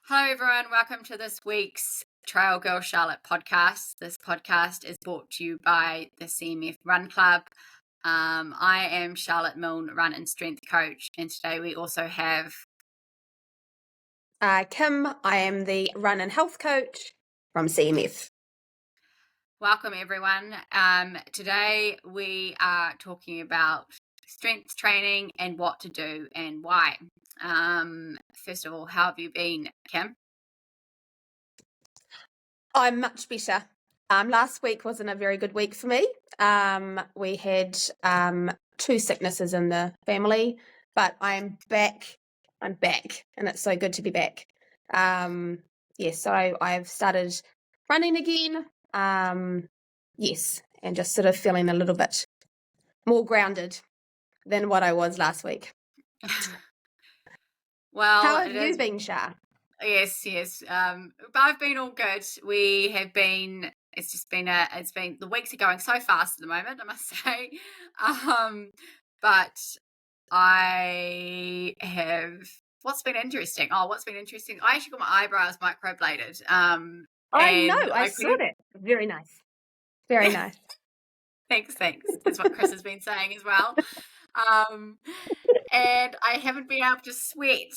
Hello, everyone. Welcome to this week's Trail Girl Charlotte podcast. This podcast is brought to you by the CMF RUN CLUB. I am Charlotte Milne, run and strength coach, and today we also have Kim. I am the run and health coach from CMF. Welcome, everyone. Today we are talking about strength training and what to do and why. First of all, how have you been, Kim? I'm much better. Last week wasn't a very good week for me. We had two sicknesses in the family, but I'm back. I'm back, and it's so good to be back. So I've started running again. And just sort of feeling a little bit more grounded than what I was last week. Well, how have you been, Char? Yes. I've been all good. We have been. It's been the weeks are going so fast at the moment, I must say. But I have. What's been interesting? I actually got my eyebrows microbladed. I know. I saw that. Very nice. Very nice. Thanks. That's what Chris has been saying as well. And I haven't been able to sweat.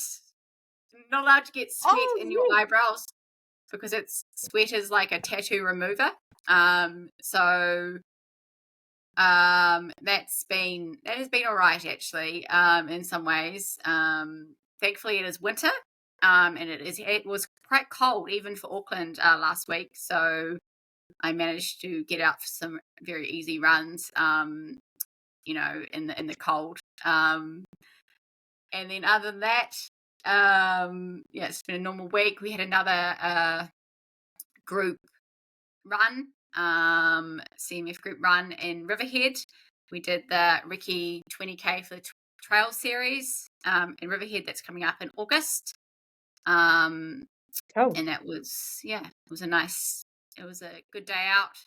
Not allowed to get sweat in your eyebrows because sweat is like a tattoo remover. That has been all right actually. In some ways. Thankfully it is winter. And it was quite cold even for Auckland last week. So I managed to get out for some very easy runs. In the cold. And then other than that, it's been a normal week. We had another group run, CMF group run in Riverhead. We did the Ricky 20K for the Trail series in Riverhead that's coming up in August. And that was, it was a good day out.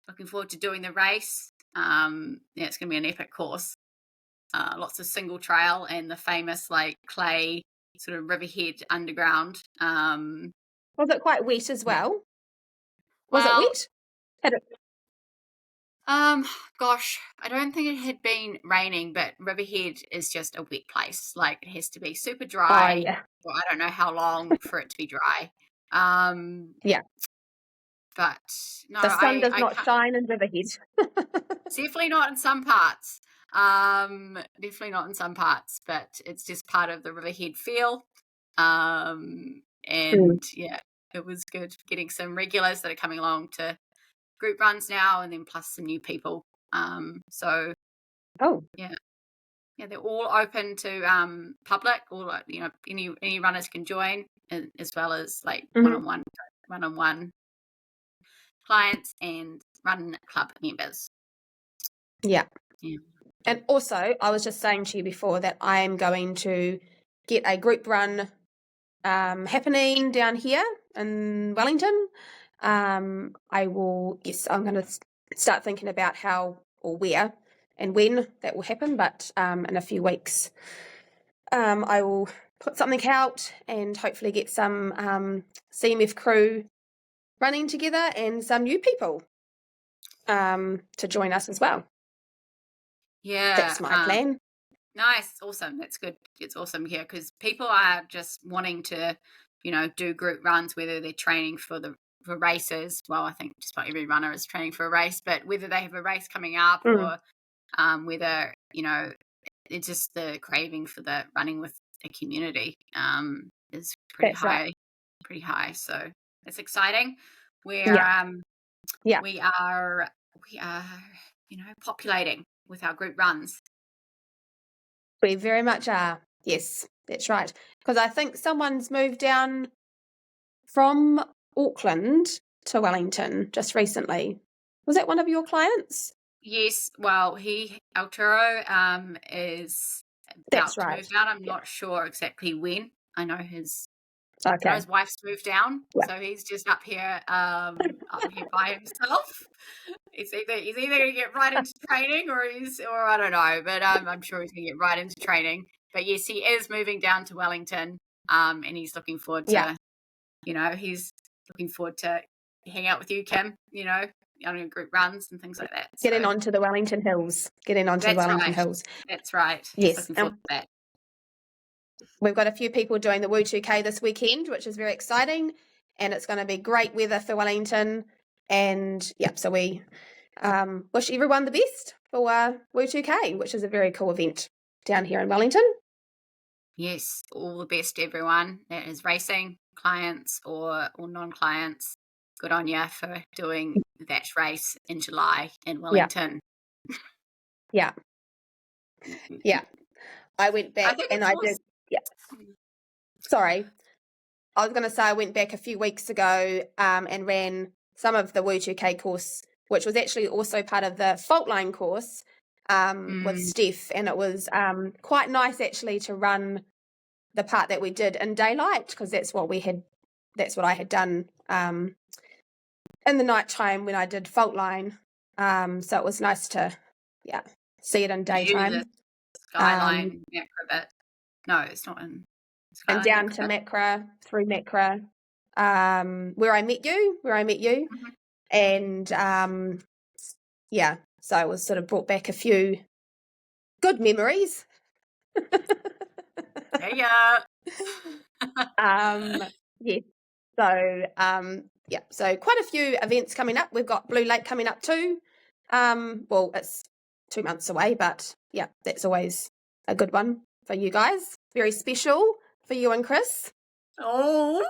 Looking forward to doing the race. It's going to be an epic course. Lots of single trail and the famous clay sort of Riverhead underground. Was it quite wet as well? Was it wet? Gosh, I don't think it had been raining, but Riverhead is just a wet place. Like it has to be super dry. Well, I don't know how long for it to be dry. But no, the sun does not shine in Riverhead. Definitely not in some parts. Definitely not in some parts, but it's just part of the Riverhead feel. It was good getting some regulars that are coming along to group runs now, and then plus some new people. They're all open to public, or any runners can join, as well as one-on-one clients and run club members. Yeah. And also, I was just saying to you before that I am going to get a group run happening down here in Wellington. I'm going to start thinking about how or where and when that will happen, but in a few weeks I will put something out and hopefully get some CMF crew running together and some new people to join us as well. Yeah, that's my plan. Nice, awesome. That's good. It's awesome here because people are just wanting to, do group runs, whether they're training for races. Well, I think just about every runner is training for a race, but whether they have a race coming up or whether it's just the craving for the running with a community is pretty high. Pretty high. So it's exciting. We are populating with our group runs. We very much are. Yes, that's right. Because I think someone's moved down from Auckland to Wellington just recently. Was that one of your clients? Yes. Well, Arturo is about to move down. I'm not sure exactly when. I know his wife's moved down, so he's just up here by himself. He's either going to get right into training or I don't know, but I'm sure he's going to get right into training. But yes, he is moving down to Wellington, and he's looking forward to he's looking forward to hang out with you, Kim, on your group runs and things like that. Getting So onto the Wellington Hills. Hills. That's right. He's Yes. looking forward to that. We've got a few people doing the Woo 2K this weekend, which is very exciting. And it's going to be great weather for Wellington. And so we wish everyone the best for Woo 2K, which is a very cool event down here in Wellington. Yes, all the best to everyone that is racing, clients or non-clients. Good on you for doing that race in July in Wellington. Yeah. I went back and I did. Yeah. Sorry. I was going to say I went back a few weeks ago and ran some of the Woo 2K course, which was actually also part of the fault line course with Steph. And it was quite nice actually to run the part that we did in daylight, because that's what I had done in the nighttime when I did fault line. So it was nice to see it in daytime. The Skyline Macra bit. No, it's not in Skyline. And down to Macra, through Macra, where I met you. Mm-hmm. And so it was sort of brought back a few good memories. Yeah. Yes. So quite a few events coming up. We've got Blue Lake coming up too. Well, it's 2 months away, but that's always a good one for you guys. Very special for you and Chris. Oh,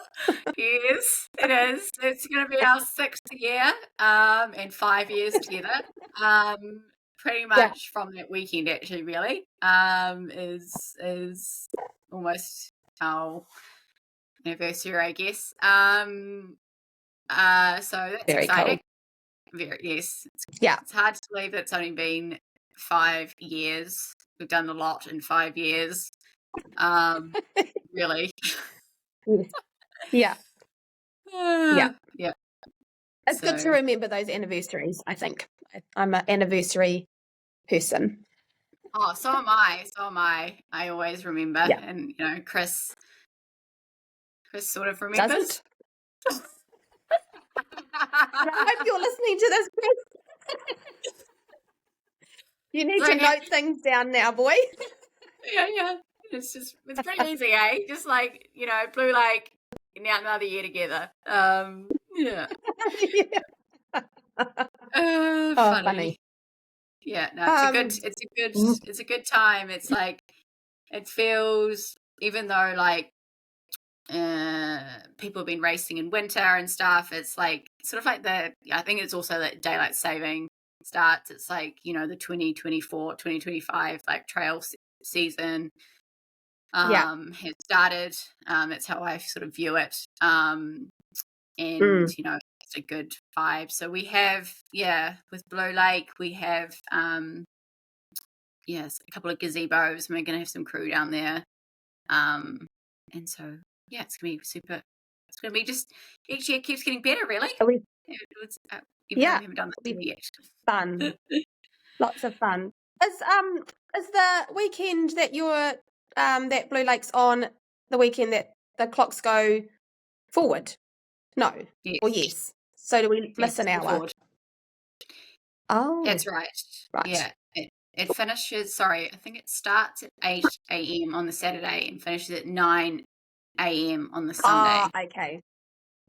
yes, it is. It's going to be our 6th year and 5 years together. Pretty much from that weekend, actually, really, is almost our anniversary, I guess. So that's very exciting. Cool. Yes. It's hard to believe it's only been 5 years. We've done a lot in 5 years. Really. Yeah. It's good to remember those anniversaries, I think. I'm an anniversary person. Oh, so am I. I always remember. Yeah. And, Chris sort of remembers. Doesn't. I hope you're listening to this, Chris. You need to note things down now, boy. Yeah. It's pretty easy, eh? Just like, Blue Lake, now another year together. Yeah. Funny. Yeah, no, it's a good time. It's like, it feels, even though like people have been racing in winter and stuff, it's like sort of like I think it's also that daylight saving starts. It's like, the 2024, 2025 like trail season has started. That's how I sort of view it. And it's a good vibe. So we have with Blue Lake we have a couple of gazebos, and we're gonna have some crew down there. And so it's gonna be super. It's gonna be just each year keeps getting better, really. We haven't done that yet. Fun. Lots of fun. Is the weekend that you're that Blue Lake's on the weekend that the clocks go forward? No. Yes. Or yes. So do we miss an hour? Forward. Oh. That's right. Yeah. It finishes, I think it starts at 8 a.m. on the Saturday and finishes at 9 a.m. on the Sunday. Oh, okay.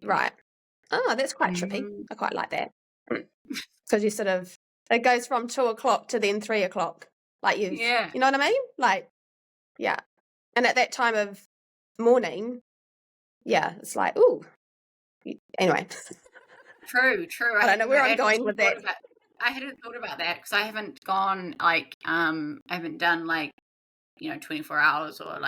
Right. Oh, that's quite trippy. I quite like that. Because you sort of, it goes from 2 o'clock to then 3 o'clock. Like you know what I mean? Like, yeah. And at that time of morning, it's like, ooh. Anyway. True. I don't know where I'm going with that. I hadn't thought about that because I haven't gone I haven't done 24 hours or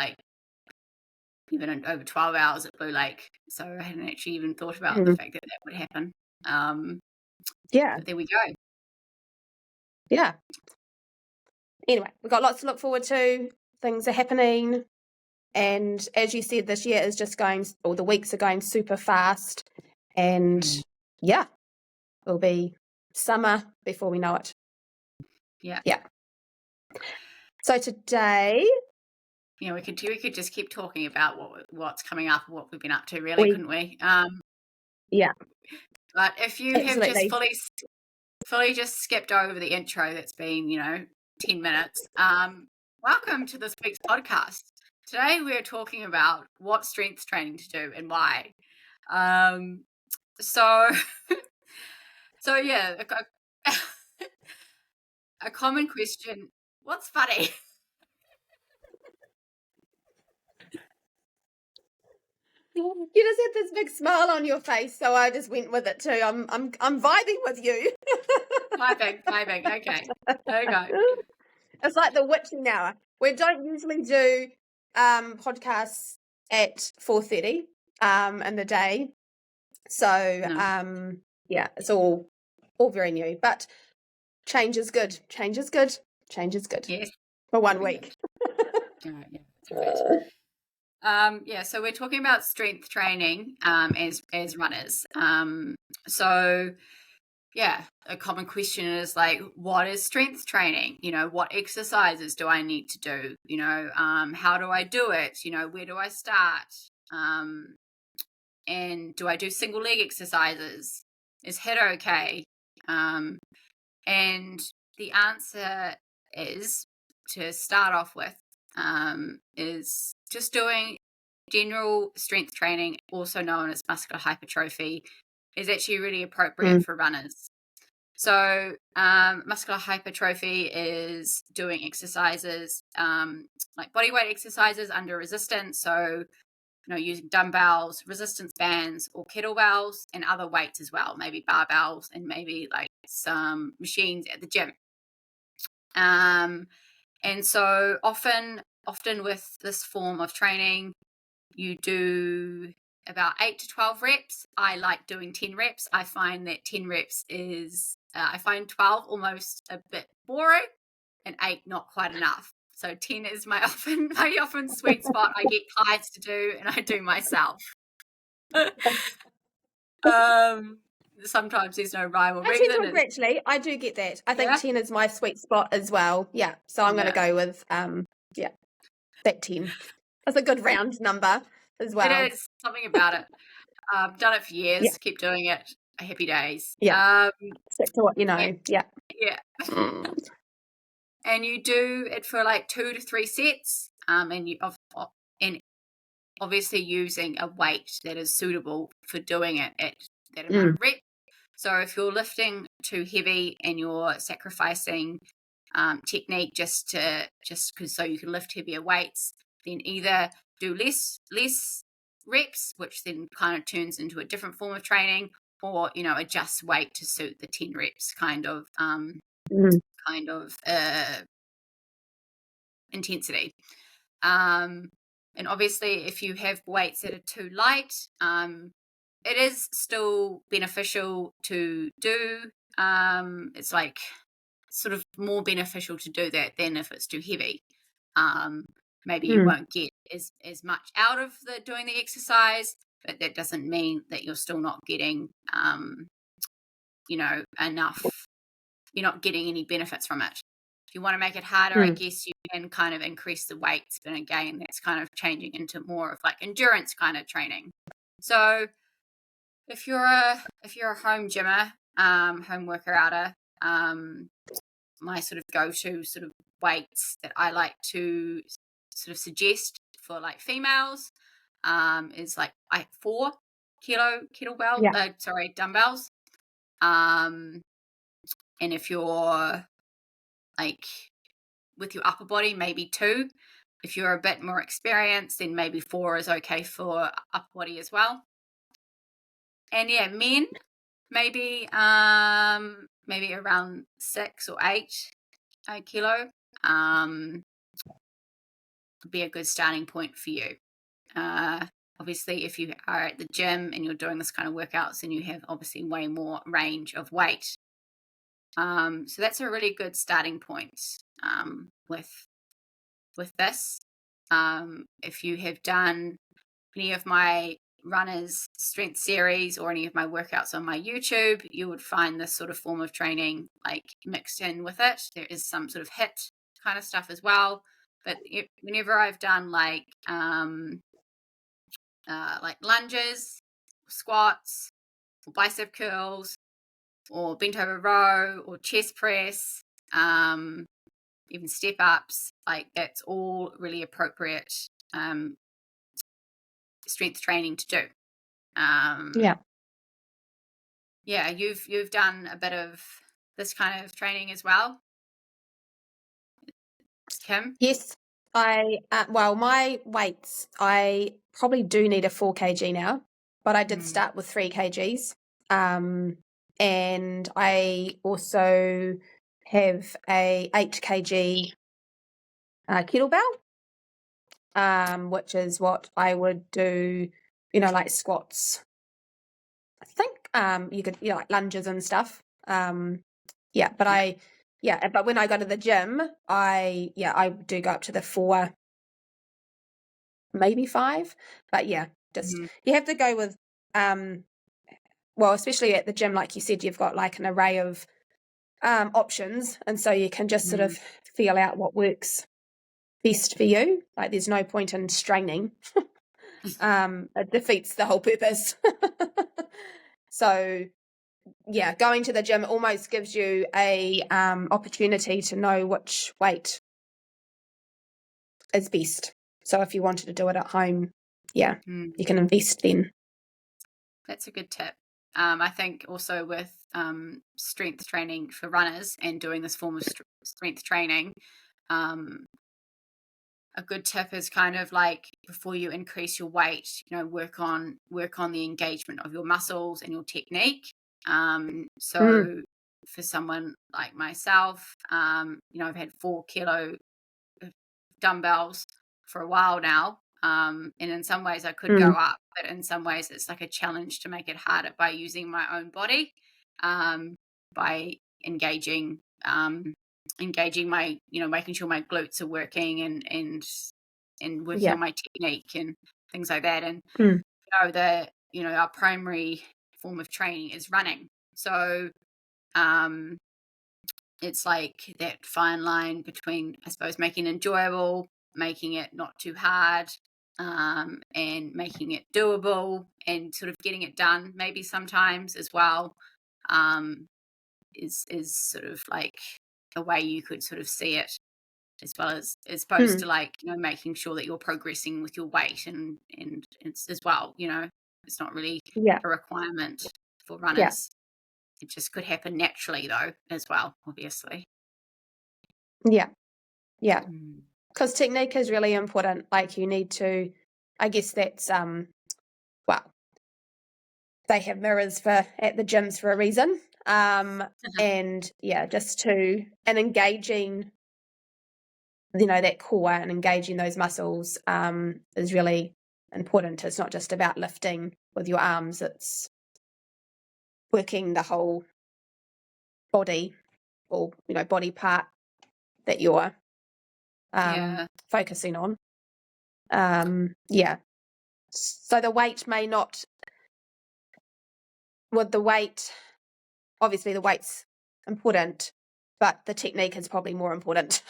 even over 12 hours at Blue Lake. So I hadn't actually even thought about the fact that would happen. But there we go. Yeah. Anyway, we've got lots to look forward to. Things are happening. And as you said, this year is just the weeks are going super fast. And it'll be summer before we know it. Yeah. So today we could just keep talking about what's coming up, what we've been up to, really, couldn't we? Yeah. But if you have just fully just skipped over the intro that's been, 10 minutes, welcome to this week's podcast. Today we're talking about what strength training to do and why. So yeah, a common question. What's funny? You just had this big smile on your face, so I just went with it too. I'm vibing with you. Vibing. Okay. There you go. It's like the witching hour. We don't usually do podcasts at 4:30 in the day. So No. yeah, it's all very new. But change is good. Change is good. Yes. For 1 week. Yeah, that's right. So we're talking about strength training as runners. So yeah, a common question is like, what is strength training? What exercises do I need to do? How do I do it? Where do I start? And do I do single leg exercises? Is HIIT okay? And the answer is, to start off with, is just doing general strength training, also known as muscular hypertrophy, is actually really appropriate for runners. So muscular hypertrophy is doing exercises like bodyweight exercises under resistance. So, using dumbbells, resistance bands, or kettlebells, and other weights as well, maybe barbells and maybe like some machines at the gym. And so often with this form of training, you do about 8 to 12 reps. I like doing 10 reps. I find that 10 reps is, I find 12 almost a bit boring and 8 not quite enough. So 10 is my often sweet spot. I get clients to do and I do myself. Sometimes there's no rhyme or reason. Actually, I do get that. I think 10 is my sweet spot as well. Yeah. So I'm going to go with that 10. That's a good round number as well. It is something about it. I've done it for years. Yeah. Keep doing it. Happy days. Yeah. Stick to what you know. Yeah. And you do it for like 2 to 3 sets. And obviously using a weight that is suitable for doing it at that amount of reps. So if you're lifting too heavy and you're sacrificing technique just because so you can lift heavier weights, then either do less reps, which then kind of turns into a different form of training, or adjust weight to suit the 10 reps kind of intensity. And obviously if you have weights that are too light, it is still beneficial to do. It's like sort of more beneficial to do that than if it's too heavy. Maybe you won't get as much out of doing the exercise, but that doesn't mean that you're still not getting enough. You're not getting any benefits from it. If you want to make it harder, I guess you can kind of increase the weights, but again, that's kind of changing into more of like endurance kind of training. So if you're a home gymmer, home worker-outer, my sort of go-to sort of weights that I like to sort of suggest for like females is like 4 kilo dumbbells. And if you're like with your upper body, maybe 2. If you're a bit more experienced, then maybe 4 is okay for upper body as well. And yeah, men, maybe around 6 or 8 kilo would be a good starting point for you. Obviously, if you are at the gym and you're doing this kind of workouts, then you have obviously way more range of weight. So that's a really good starting point with this. If you have done any of my runners strength series or any of my workouts on my YouTube, you would find this sort of form of training like mixed in with it. There is some sort of HIIT kind of stuff as well. but whenever I've done like lunges, squats, or bicep curls, or bent over row, or chest press, even step ups, like that's all really appropriate strength training to do. Yeah, you've done a bit of this kind of training as well, Kim? Yes, well, my weights, I probably do need a 4 kg now, but I did start with 3 kgs. And I also have a 8 kg kettlebell, which is what I would do, like squats. I think you could, like lunges and stuff. But but when I go to the gym, I do go up to the 4, maybe 5. But yeah, just you have to go with especially at the gym, like you said, you've got like an array of options, and so you can just sort of feel out what works best for you. Like there's no point in straining. It defeats the whole purpose. So yeah, going to the gym almost gives you a opportunity to know which weight is best. So if you wanted to do it at home, you can invest then. That's a good tip. I think also with strength training for runners and doing this form of strength training, a good tip is kind of like before you increase your weight, work on the engagement of your muscles and your technique. So for someone like myself, I've had 4 kilo dumbbells for a while now. And in some ways I could go up, but in some ways it's like a challenge to make it harder by using my own body, by engaging my, making sure my glutes are working and working on my technique and things like that. And our primary form of training is running. So it's like that fine line between, I suppose, making it enjoyable, making it not too hard, and making it doable, and sort of getting it done maybe sometimes as well, is sort of like a way you could sort of see it, as well as opposed to like, making sure that you're progressing with your weight and it's as well, it's not really a requirement for runners. It just could happen naturally though as well, obviously. Yeah. Because technique is really important. Like you need to, I guess that's they have mirrors at the gyms for a reason. And just engaging, that core and engaging those muscles is really important. It's not just about lifting with your arms, it's working the whole body or, body part that you're focusing on. So the weight may not, with the weight, obviously the weight's important, but the technique is probably more important.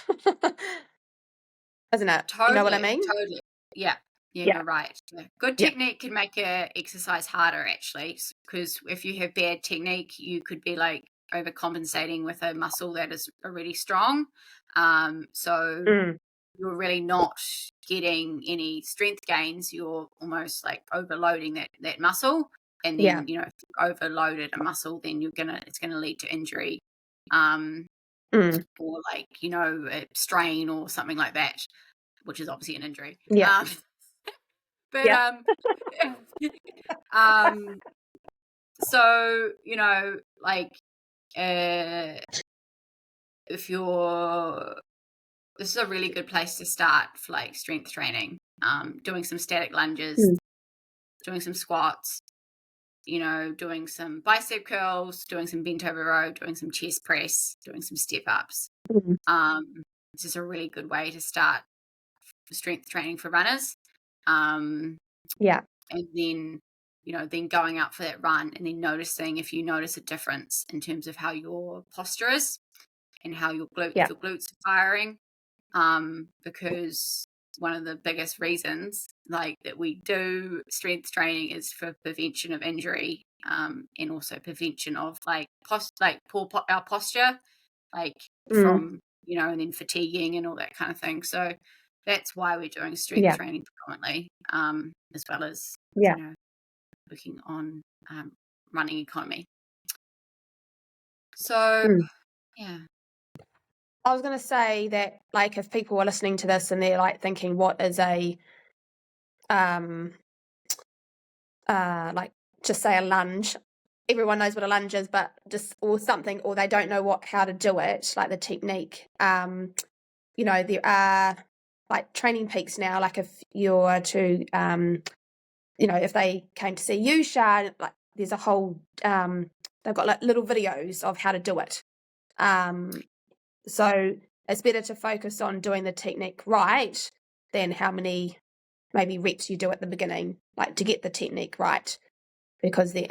Isn't it? Totally, you know what I mean? Totally. Yeah, you're right. Good technique can make a exercise harder actually, because if you have bad technique, you could be like overcompensating with a muscle that is already strong. So you're really not getting any strength gains. You're almost like overloading that muscle, and then if you overloaded a muscle, then it's gonna lead to injury, or like a strain or something like that, which is obviously an injury. So like if this is a really good place to start for like strength training, doing some static lunges, doing some squats, doing some bicep curls, doing some bent over row, doing some chest press, doing some step ups. This is a really good way to start strength training for runners. And then then going out for that run, and then noticing if you notice a difference in terms of how your posture is and how your glutes are firing, because one of the biggest reasons like that we do strength training is for prevention of injury, and also prevention of like our posture, like from and then fatiguing and all that kind of thing. So that's why we're doing strength training predominantly, as well as working on running economy. So I was going to say that, like, if people are listening to this and they're like thinking, what is a like, just say a lunge. Everyone knows what a lunge is, but or something, or they don't know how to do it, like the technique. There are like training peaks now. Like if you're to, if they came to see you, Char, like there's a whole, they've got like little videos of how to do it. So it's better to focus on doing the technique right than how many maybe reps you do at the beginning, like to get the technique right. Because do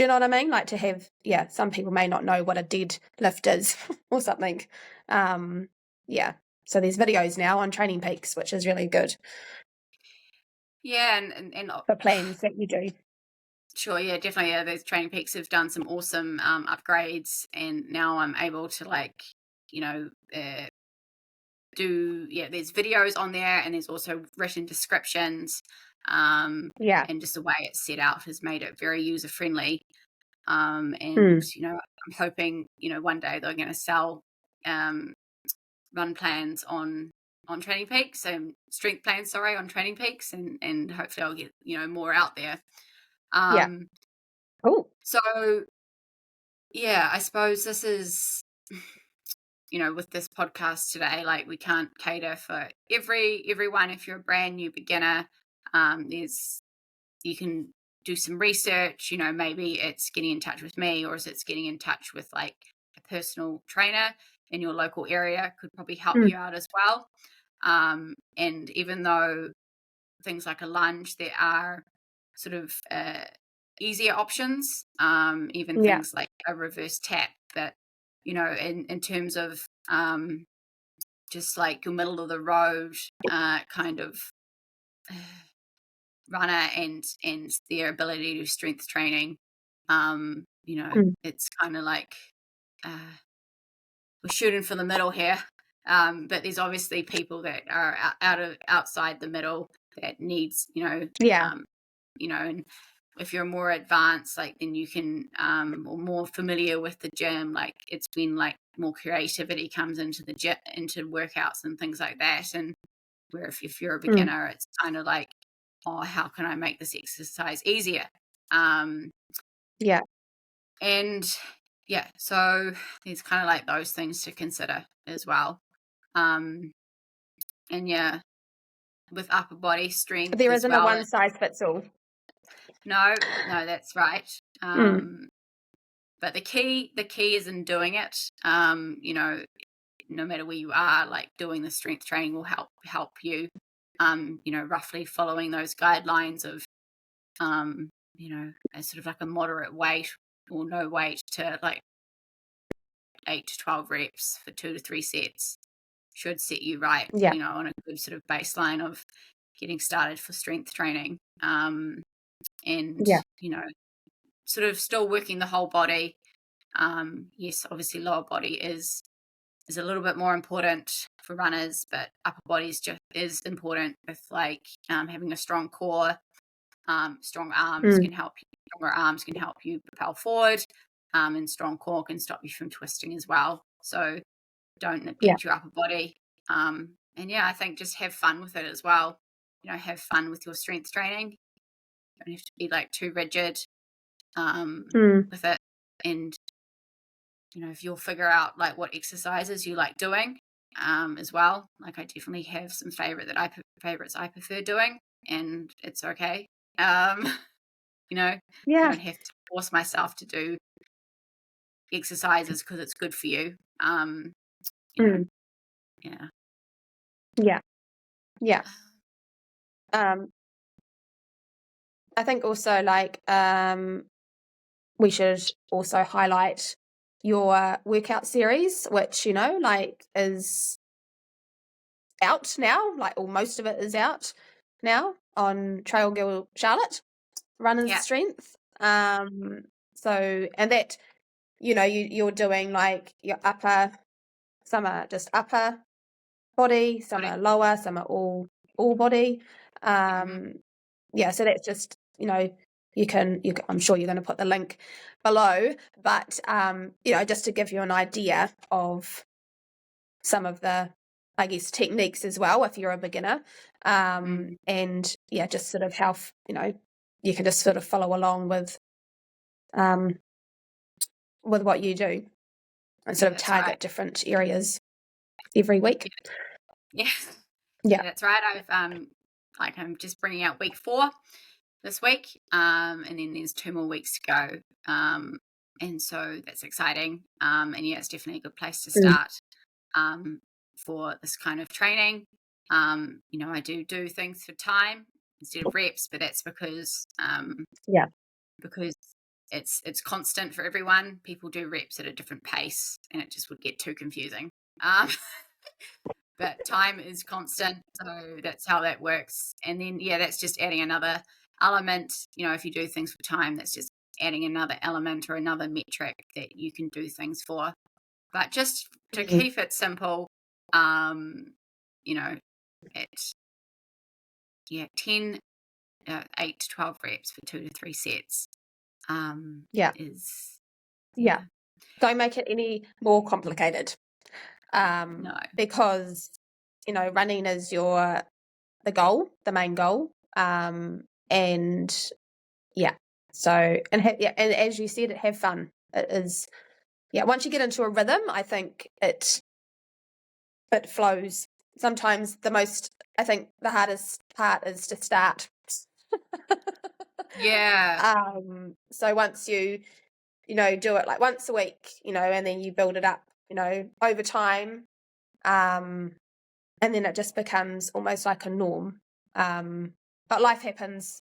you know what I mean? Like to have, some people may not know what a dead lift is or something. So there's videos now on Training Peaks, which is really good. Yeah, and for plans that you do. Sure, yeah, definitely. Yeah, those Training Peaks have done some awesome upgrades, and now I'm able to there's videos on there, and there's also written descriptions. And just the way it's set out has made it very user friendly. I'm hoping one day they're going to sell run plans on Training Peaks, strength plans, on Training Peaks, and hopefully I'll get more out there. Cool. So I suppose this is with this podcast today, like we can't cater for everyone. If you're a brand new beginner, you can do some research, maybe it's getting in touch with me, or is it's getting in touch with like a personal trainer in your local area could probably help you out as well. And even though things like a lunge, there are sort of easier options, even things like a reverse tap that, in terms of just like your middle of the road kind of runner and their ability to do strength training, it's kind of like we're shooting for the middle here, but there's obviously people that are outside the middle that needs and if you're more advanced, like then you can or more familiar with the gym, like it's been like more creativity comes into the gym, into workouts and things like that. And where if you're a beginner, it's kind of like, oh, how can I make this exercise easier? And so there's kind of like those things to consider as well. And with upper body strength, there isn't a one size fits all. No, that's right. But the key is in doing it. No matter where you are, like doing the strength training will help you. Roughly following those guidelines of, a sort of like a moderate weight or no weight to like 8 to 12 reps for 2 to 3 sets should set you right. On a good sort of baseline of getting started for strength training. Sort of still working the whole body. Yes, obviously lower body is a little bit more important for runners, but upper body is just as important with like having a strong core. Strong arms can help you. Stronger arms can help you propel forward, and strong core can stop you from twisting as well. So don't neglect your upper body. I think just have fun with it as well. Have fun with your strength training. You don't have to be like too rigid with it, and if you'll figure out like what exercises you like doing as well. Like I definitely have some favorites I prefer doing, and it's okay. I don't have to force myself to do exercises because it's good for you. I think also like we should also highlight your workout series, which like is out now, like, or most of it is out now on Trail Girl Charlotte Runner's Strength. So, and that, you're doing like your upper, some are just upper body, some are lower, some are all body. So that's just, you can, I'm sure you're going to put the link below, but just to give you an idea of some of the, I guess, techniques as well if you're a beginner, and just sort of how you can just sort of follow along with what you do and sort of target different areas every week. Yeah, that's right. I'm just bringing out week 4 this week, and then there's 2 more weeks to go, and so that's exciting, and it's definitely a good place to start for this kind of training. I do things for time instead of reps, but that's because because it's constant for everyone. People do reps at a different pace, and it just would get too confusing. But time is constant, so that's how that works. And then that's just adding another element. If you do things for time, that's just adding another element or another metric that you can do things for. But just to keep it simple, it's 10 8 to 12 reps for 2 to 3 sets. Don't make it any more complicated, No, because running is the main goal, and so and as you said, have fun. It is once you get into a rhythm, I think it flows. Sometimes I think the hardest part is to start. So once you do it like once a week, and then you build it up, over time, and then it just becomes almost like a norm. But life happens,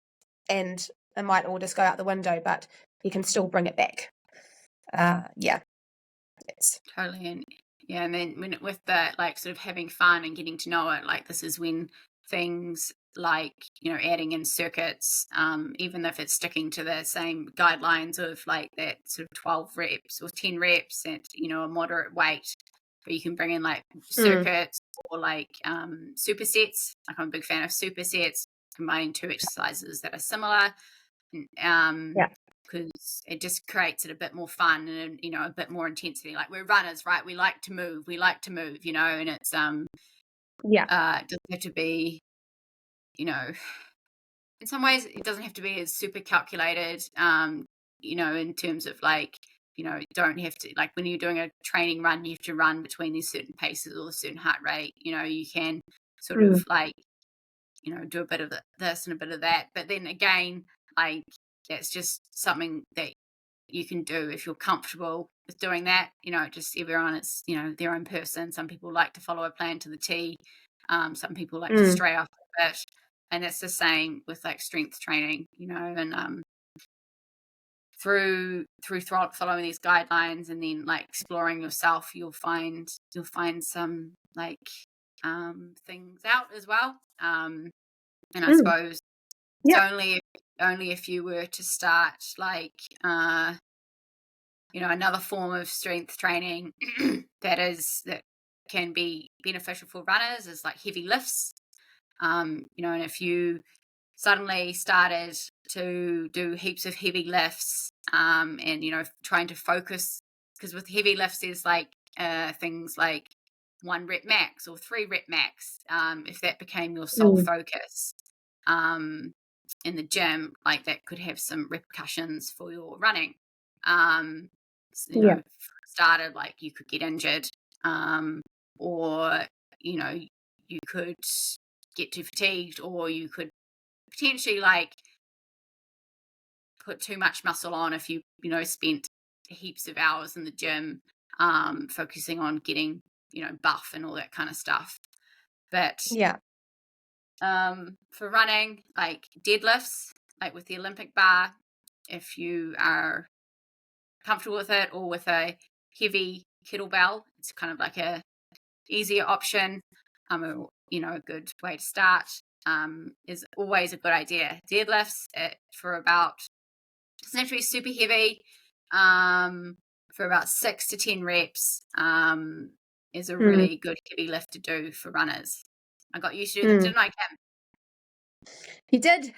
and it might all just go out the window, but you can still bring it back. Totally. And then with the like sort of having fun and getting to know it, like this is when things like adding in circuits, even if it's sticking to the same guidelines of like that sort of 12 reps or 10 reps at a moderate weight, but you can bring in like circuits or like supersets. Like I'm a big fan of supersets, combining 2 exercises that are similar, because it just creates it a bit more fun and a bit more intensity. Like we're runners, right? We like to move, and it's it doesn't have to be, in some ways it doesn't have to be as super calculated, in terms of like, don't have to, like when you're doing a training run, you have to run between these certain paces or a certain heart rate. You can sort of like, do a bit of this and a bit of that. But then again, like that's just something that you can do if you're comfortable with doing that. Just everyone is, their own person. Some people like to follow a plan to the T. Some people like to stray off a bit. And that's the same with like strength training, and through following these guidelines and then like exploring yourself, you'll find some like things out as well. And I suppose it's only if you were to start like another form of strength training that can be beneficial for runners is like heavy lifts. And if you suddenly started to do heaps of heavy lifts, and trying to focus, because with heavy lifts there's like things like 1 rep max or 3 rep max, if that became your sole focus in the gym, like that could have some repercussions for your running. Started like you could get injured, or you could get too fatigued, or you could potentially like put too much muscle on if you spent heaps of hours in the gym, focusing on getting buff and all that kind of stuff. But for running, like deadlifts, like with the Olympic bar, if you are comfortable with it, or with a heavy kettlebell, it's kind of like a easier option. a good way to start is always a good idea. Deadlifts for about, doesn't have to be super heavy, for about 6 to 10 reps is a really good heavy lift to do for runners. I got used to do them, didn't I, Kim? You did.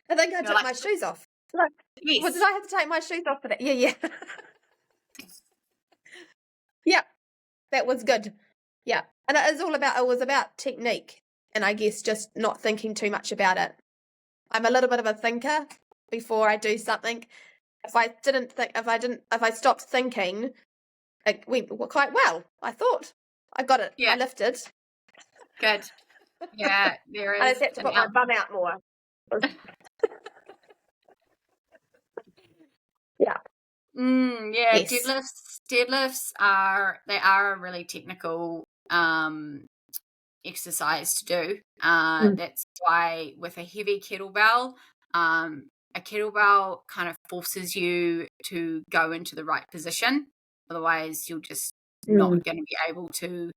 I think I You're took like, my shoes off. yes. Well, did I have to take my shoes off for that? Yeah. Yeah, that was good. Yeah, and it was about technique, and I guess just not thinking too much about it. I'm a little bit of a thinker before I do something. If I stopped thinking, it went quite well. I thought I got it. Yeah. I lifted. Good. Yeah, there is. I just had to put my bum out more. Yeah. Yeah, Yes. deadlifts are a really technical exercise to do. That's why with a heavy kettlebell, a kettlebell kind of forces you to go into the right position. Otherwise, you're just not going to be able to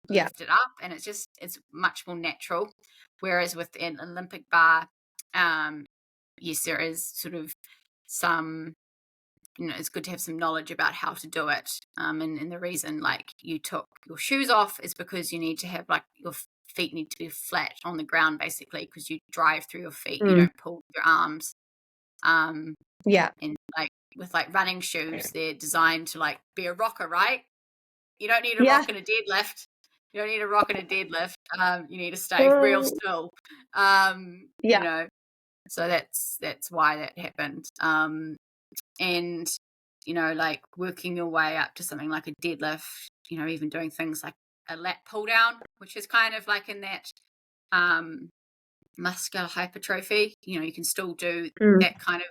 lift it up, and it's much more natural. Whereas with an Olympic bar, yes, there is sort of some, it's good to have some knowledge about how to do it. And the reason like you took your shoes off is because you need to have like your feet need to be flat on the ground basically, because you drive through your feet, you don't pull your arms. And like with like running shoes, they're designed to like be a rocker, right? You don't need a rock and a deadlift. You don't need a rock and a deadlift. You need to stay real still. So that's why that happened. And like working your way up to something like a deadlift, even doing things like a lat pull down, which is kind of like in that muscular hypertrophy. You can still do that kind of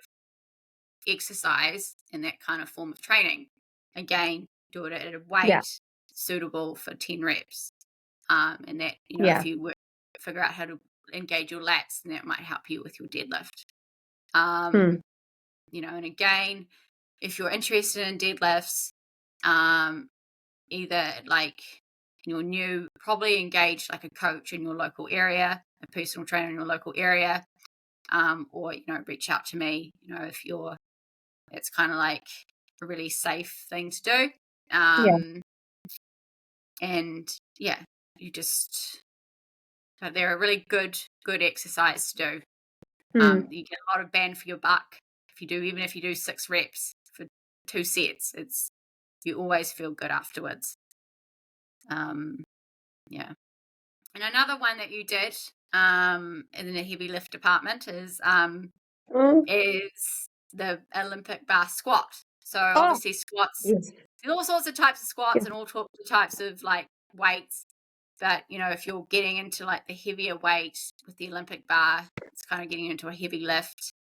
exercise and that kind of form of training. Again, do it at a weight suitable for 10 reps. And that, if you figure out how to engage your lats, then that might help you with your deadlift. And again, if you're interested in deadlifts, either like probably engage like a coach in your local area, a personal trainer in your local area, or reach out to me. If it's kind of like a really safe thing to do. And they're a really good exercise to do. You get a lot of bang for your buck even if you do 6 reps for 2 sets. You always feel good afterwards. And another one that you did in the heavy lift department is the Olympic bar squat. So obviously squats, there's all sorts of types of squats and all sorts of types of like weights. But if you're getting into like the heavier weight with the Olympic bar, it's kind of getting into a heavy lift.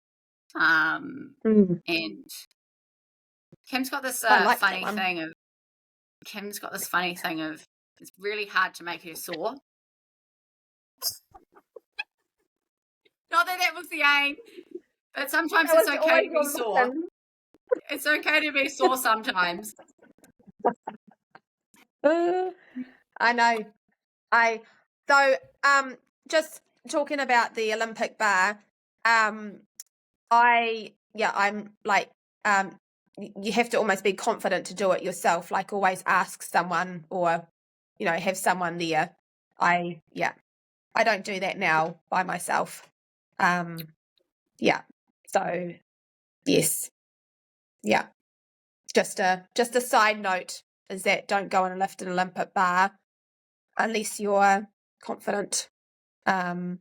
And Kim's got this funny thing of it's really hard to make her sore. Not that was the aim, but sometimes it's okay to be sore. It's okay to be sore sometimes. I know. Just talking about the Olympic bar, I'm like, you have to almost be confident to do it yourself, like always ask someone or, have someone there. I don't do that now by myself. So yes. Yeah. Just a side note is that don't go and lift an Olympic bar unless you're confident, to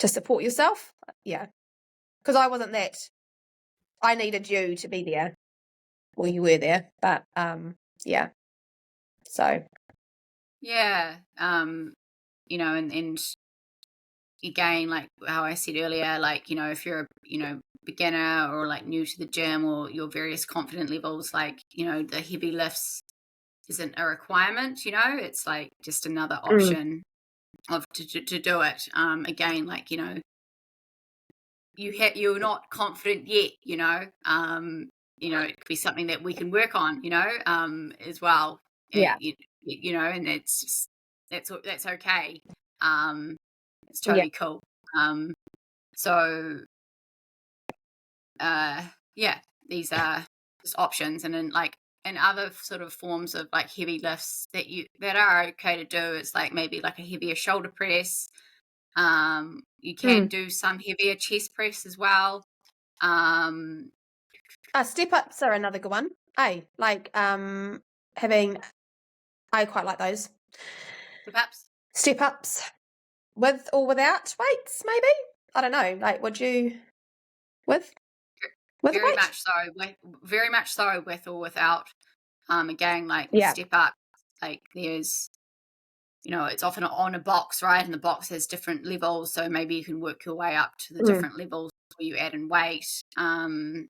support yourself. Yeah. Because I wasn't that. I needed you to be there. Well, you were there, but yeah. So. Yeah. And again, like how I said earlier, like, if you're a, beginner or like new to the gym or your various confident levels, like, the heavy lifts isn't a requirement, it's like just another option to do it. Again, like, you're not confident yet, it could be something that we can work on, as well. Yeah. and it's just, that's okay. It's Yeah. totally cool. So these are just options. And then like in other sort of forms of like heavy lifts that are okay to do, it's like maybe like a heavier shoulder press. You can do some heavier chest press as well. Step ups are another good one. Like having, I quite like those. Perhaps Step ups with or without weights, maybe? I don't know. Like, would you with a very weight? much so with or without. Again, like step up, like there's, it's often on a box, right? And the box has different levels, so maybe you can work your way up to the different levels where you add in weight. But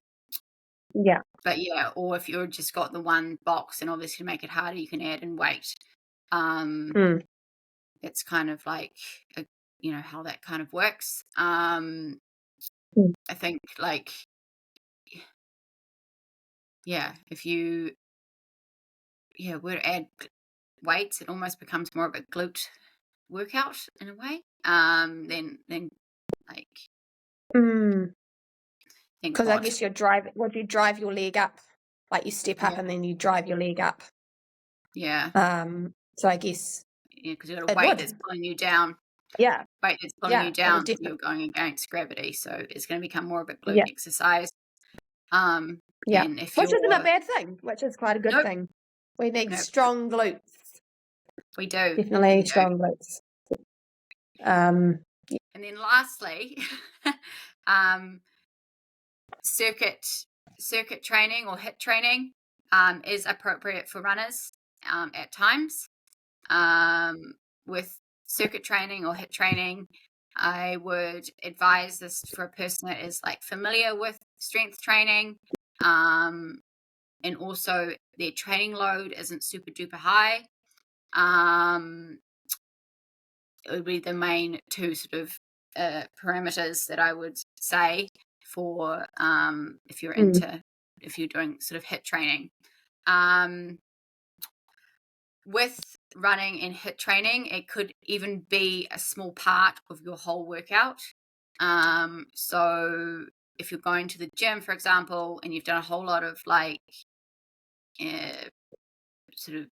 yeah, or if you're just got the one box, and obviously to make it harder, you can add in weight. It's kind of like, how that kind of works. I think like, if you, were to add weights, it almost becomes more of a glute workout in a way. Then like, because I guess you drive your leg up, like you step up and then you drive your leg up. Yeah. So I guess because you've got a weight that's pulling you down. Yeah. Weight that's pulling you down. So you're going against gravity, so it's going to become more of a glute exercise. And if which isn't a bad thing, which is quite a good thing. We need strong glutes. We do. Definitely strong glutes. And then lastly, circuit training or HIIT training is appropriate for runners at times. With circuit training or HIIT training, I would advise this for a person that is like familiar with strength training, and also their training load isn't super duper high. It would be the main two sort of parameters that I would say for if you're doing sort of HIIT training. With running and HIIT training, it could even be a small part of your whole workout. So if you're going to the gym, for example, and you've done a whole lot of like sort of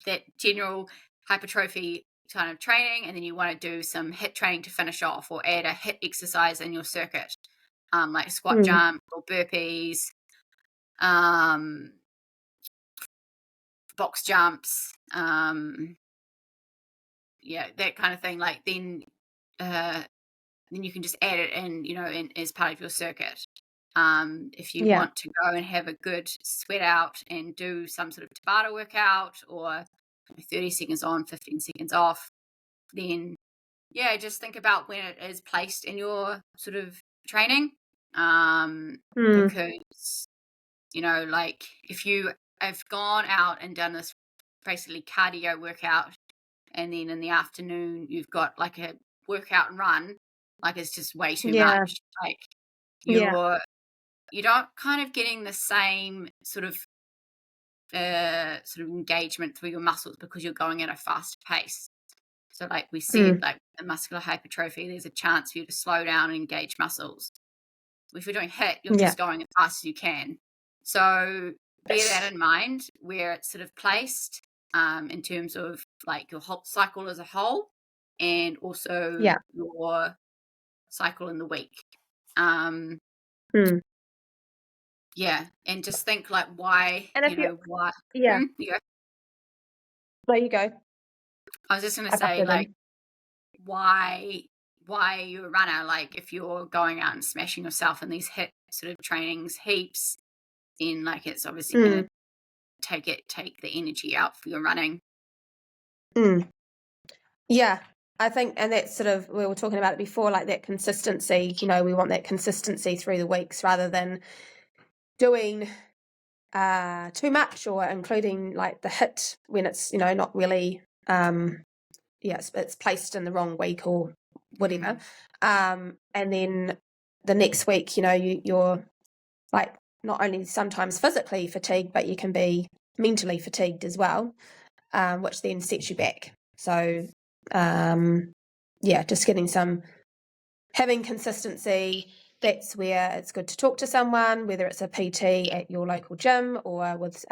that general hypertrophy kind of training, and then you want to do some HIIT training to finish off, or add a HIIT exercise in your circuit, like squat jumps or burpees, box jumps, that kind of thing. Like then you can just add it in, as part of your circuit. If you want to go and have a good sweat out and do some sort of Tabata workout, or 30 seconds on, 15 seconds off, then just think about when it is placed in your sort of training. Because like if you have gone out and done this basically cardio workout, and then in the afternoon you've got like a workout and run, like it's just way too much. Like you're not kind of getting the same sort of engagement through your muscles, because you're going at a fast pace. So like we said, like the muscular hypertrophy, there's a chance for you to slow down and engage muscles. If you're doing HIIT, you're just going as fast as you can. So bear that in mind where it's sort of placed, in terms of like your whole cycle as a whole, and also your cycle in the week. And just think like why, and if why. There you go. I was just going to say, like, why you're a runner. Like, if you're going out and smashing yourself in these HIIT sort of trainings heaps, then like it's obviously going to take the energy out for your running. I think, and that's sort of, we were talking about it before, like that consistency. We want that consistency through the weeks, rather than doing too much, or including like the HIIT when it's not really it's placed in the wrong week or whatever. And then the next week you're like not only sometimes physically fatigued, but you can be mentally fatigued as well. which then sets you back. So, just having consistency. That's where it's good to talk to someone, whether it's a PT at your local gym or with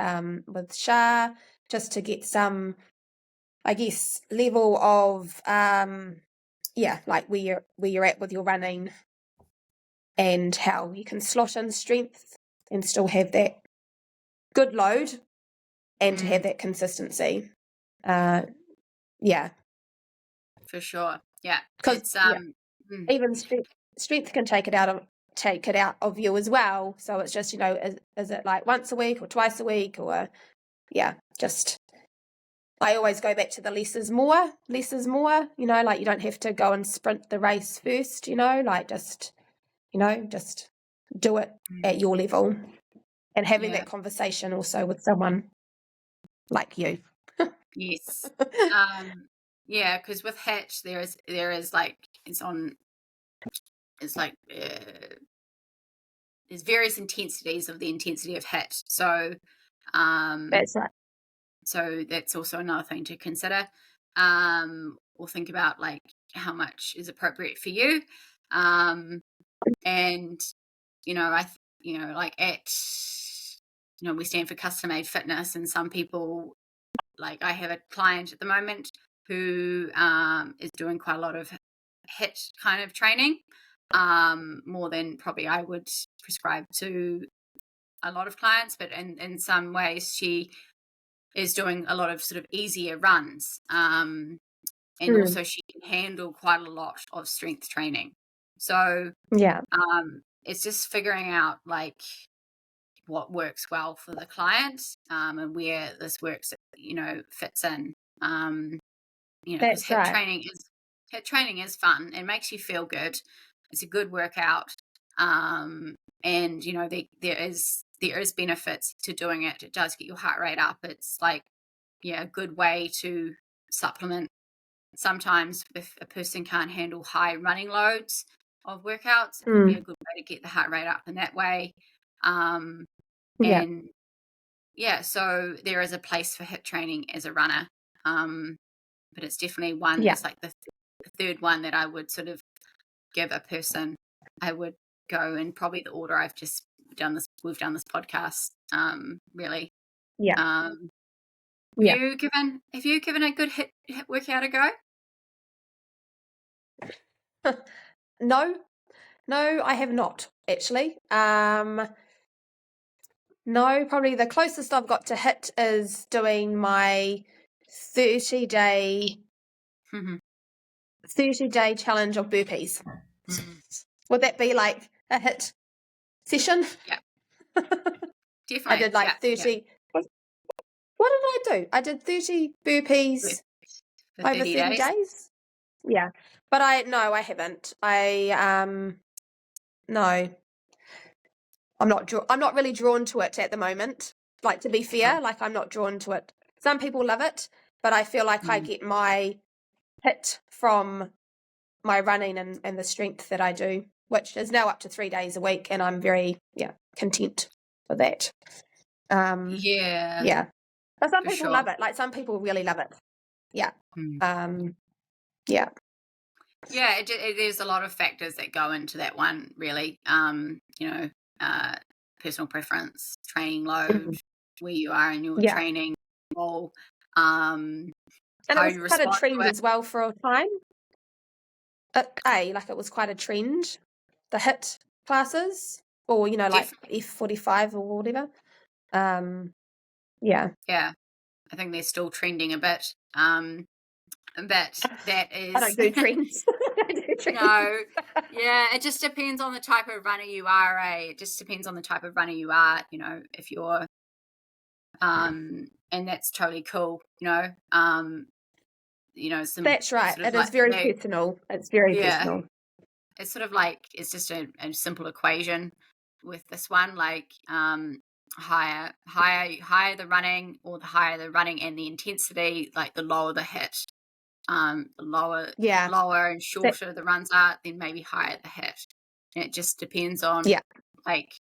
Char, just to get some, I guess, level of like where you're at with your running and how you can slot in strength and still have that good load and to have that consistency. For sure. Yeah. Because even strength can take it out of you as well. So it's just, is it like once a week or twice a week or just I always go back to the less is more, like you don't have to go and sprint the race first, like just do it at your level and having that conversation also with someone like you. Yes. Because with HIIT there is like there's various intensities of the intensity of HIIT. So that's right. So that's also another thing to consider. Or think about like how much is appropriate for you. And we stand for custom made fitness, and some people, like I have a client at the moment who is doing quite a lot of HIIT kind of training, more than probably I would prescribe to a lot of clients, but in some ways she is doing a lot of sort of easier runs, and also she can handle quite a lot of strength training. So it's just figuring out like what works well for the client, and where this works, fits in. Because HIIT training is fun and makes you feel good. It's a good workout, and there is benefits to doing it. It does get your heart rate up. It's like a good way to supplement. Sometimes if a person can't handle high running loads of workouts, it can be a good way to get the heart rate up in that way. So there is a place for HIIT training as a runner, but it's definitely one. It's like the third one that I would sort of give a person. I would go in probably the order I've just done this. We've done this podcast. Really. Yeah. Have you given a good HIIT workout a go? No, I have not actually. No, probably the closest I've got to HIIT is doing my 30-day challenge of burpees. Would that be like a HIIT session? Yeah. Definitely. I did like 30. Yeah. What did I do? I did 30 burpees over 30 days. Yeah. But I haven't. No. I'm not really drawn to it at the moment. Like, to be fair, like I'm not drawn to it. Some people love it, but I feel like I get my HIIT from my running and the strength that I do, which is now up to 3 days a week, and I'm very content with that. Yeah. But some people love it. Like some people really love it. Yeah. Yeah. Yeah, there's a lot of factors that go into that one, really. Personal preference, training load, where you are in your training goal. And it was quite a trend as well for a time. It was quite a trend, the HIIT classes, or like F45 or whatever. Yeah, I think they're still trending a bit. But that is. I don't do trends. No, it just depends on the type of runner you are. It just depends on the type of runner you are. If you're, and that's totally cool. That's right. It is very personal. It's very personal. It's sort of like it's just a simple equation with this one. Like higher the running, or the higher the running and the intensity, like the lower the HIIT. Lower and shorter the runs are, then maybe higher the HIIT. And it just depends on like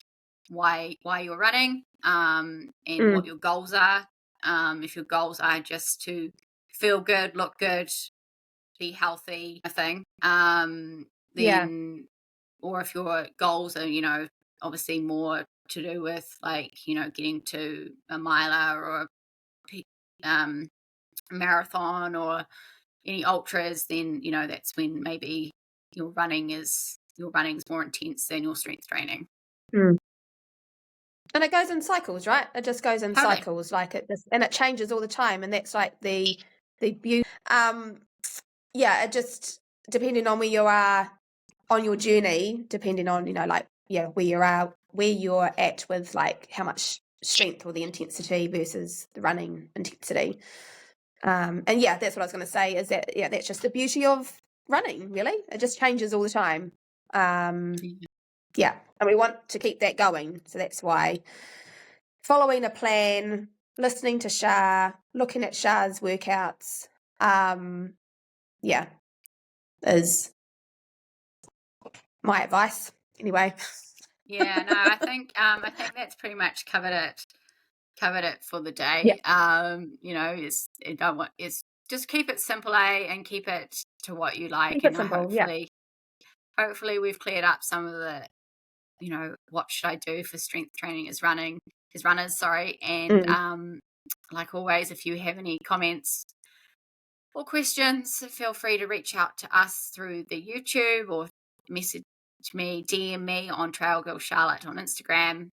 why you're running, and what your goals are. if your goals are just to feel good, look good, be healthy, a thing, then, or if your goals are, obviously more to do with like, getting to a miler or a marathon or any ultras, then, that's when maybe your running is more intense than your strength training. And it goes in cycles, right? It just goes in Totally. cycles, like and it changes all the time, and that's like the beauty. It just depending on where you are on your journey, depending on where you're at with like how much strength or the intensity versus the running intensity. And that's what I was going to say. Is that that's just the beauty of running. Really, it just changes all the time. And we want to keep that going, so that's why following a plan, listening to Char, looking at Char's workouts, is my advice. Anyway. Yeah, no, I think that's pretty much covered it for the day. Is just keep it simple, and keep it to what you like, Keep it simple, hopefully we've cleared up some of the, what should I do for strength training as runners, sorry. And like always, if you have any comments or questions, feel free to reach out to us through the YouTube or message me, DM me on Trail Girl Charlotte on Instagram,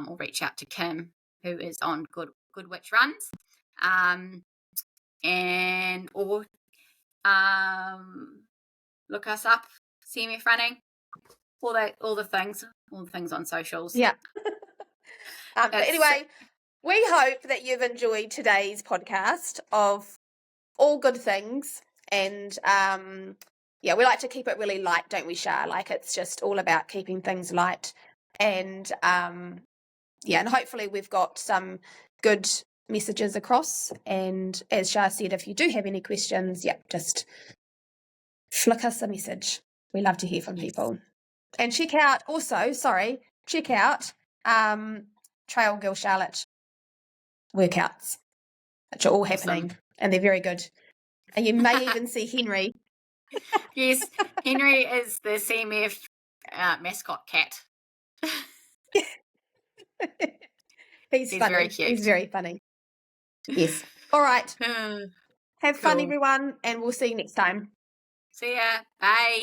or reach out to Kim, who is on Good Witch Runs, or look us up, CMF Running, all the things on socials. Yeah. But anyway, we hope that you've enjoyed today's podcast of all good things, and we like to keep it really light, don't we, Char? Like it's just all about keeping things light, and and hopefully we've got some good messages across. And as Char said, if you do have any questions, just flick us a message. We love to hear from people. And check out Trail Girl Charlotte workouts, which are all happening, and they're very good. And you may even see Henry. Yes, Henry is the CMF mascot cat. He's funny. Very cute. He's very funny. Yes. All right. Have fun, everyone, and we'll see you next time. See ya. Bye.